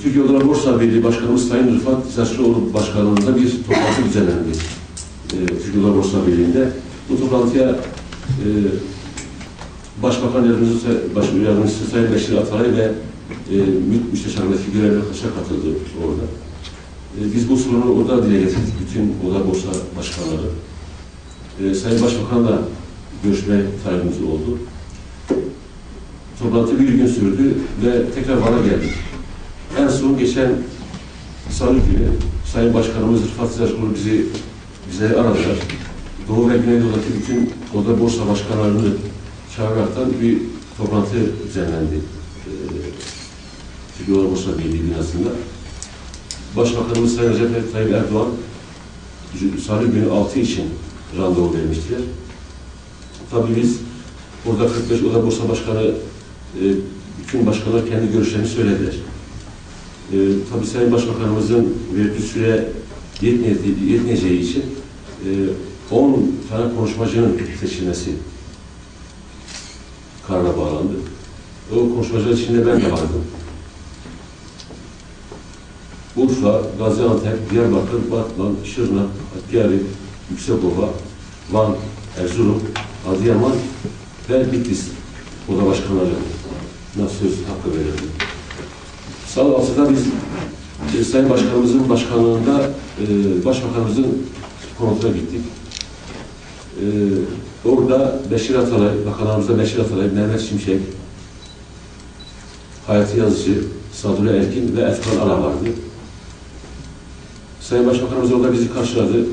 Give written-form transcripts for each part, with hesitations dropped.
Türkiye Odalar Borsa Birliği Başkanımız Sayın Rıfat Saçlıoğlu Başkanlığı'nda bir toplantı düzenlendi. Türkiye Odalar Borsa Birliği'nde. Bu toplantıya Başbakan Yardımcısı Sayın Beşir Atalay ve MİT Müsteşarındaki görevli arkadaşlar katıldı orada. Biz bu sorunu orada dile getirdik. Bütün Odalar Borsa Başkanları. Sayın Başbakan'la görüşme talebimiz oldu. Toplantı bir gün sürdü ve tekrar bana geldi. En son geçen Salı günü Sayın Başkanımız Rıfat Saçlıoğlu bize aradılar. Doğu ve Güneydoğu'daki bütün oda borsa başkanlarını çağıraraktan bir toplantı düzenlendi. Türkiye Odalar Borsa Birliği binasında. Başbakanımız Sayın Recep Tayyip Erdoğan Salı günü 6 için randevu vermiştiler. Tabii biz orada 45 oda borsa başkanı bütün başkanlar kendi görüşlerini söylediler. Tabii Sayın Başbakanımızın verdiği süre yetmeyeceği için 10 tane konuşmacının seçilmesi karara bağlandı. O konuşmacılar içinde ben de vardım. Urfa, Gaziantep, Diyarbakır, Batman, Şırnak, Hakkari, Yüksekova, Van, Erzurum, Adıyaman ve Bitlis oda başkanlarına söz hakkı verildi. Salı 6'da biz Sayın Başkanımızın başkanlığında Başbakanımızın konutuna gittik. Orada Beşir Atalay, bakanlarımızda Beşir Atalay, Mehmet Şimşek, Hayati Yazıcı, Sadullah Erkin ve Efkan Ala vardı. Sayın Başbakanımız orada bizi karşıladı.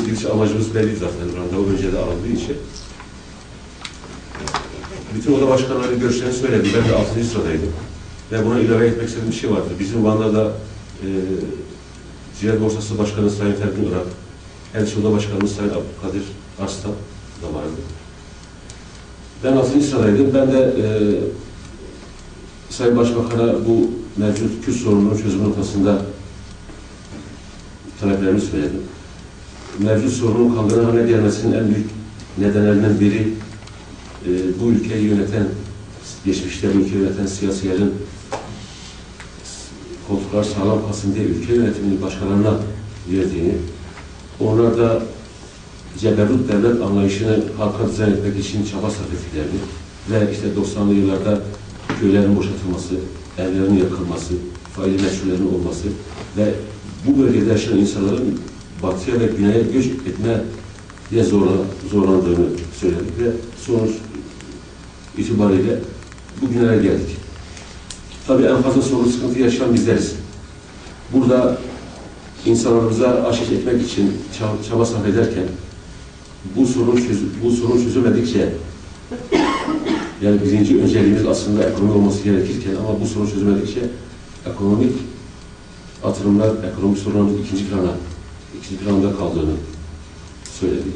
Giriş amacımız belli zaten, randevu önce de alındığı için. Bütün oda başkanları görüşlerini söyledi. Ben de 6. sıradaydım. Ve buna ilave etmek istediğim bir şey vardı. Bizim Van'da da Ziraat Borsası Başkanı Sayın Ferdi Irak, Elçi Oda Başkanımız Sayın Abdülkadir Arslan da vardı. Ben 6. sıradaydım. Ben de Sayın Başbakan'a bu mevcut Kürt sorununun çözümü noktasında taleplerimi söyledim. Mevcut sorunun kaldırım haline gelmesinin en büyük nedenlerinden biri bu ülkeyi yöneten, geçmişte bu ülkeyi yöneten siyasilerin koltuklar sağlam kalsın diye ülke yönetimini başkalarına verdiğini, onlar da ceberut devlet anlayışını halka dizayn etmek için çaba sarf ettiklerini ve işte 90'lı yıllarda köylerin boşaltılması, evlerin yakılması, faili meşhurlerin olması ve bu bölgede yaşayan insanların batıya ve güneye göç etmeye zorlandığını söyledik ve sonuç itibariyle bugünlere geldik. Tabii en fazla sorun sıkıntı yaşayan bizleriz. Burada insanlarımıza aşk etmek için çaba sarf ederken bu sorun çözülmedikçe, yani birinci önceliğimiz aslında ekonomi olması gerekirken ama bu sorun çözülmedikçe ekonomik atılımlar, ekonomik sorunların ikinci planda kaldığını söyledik.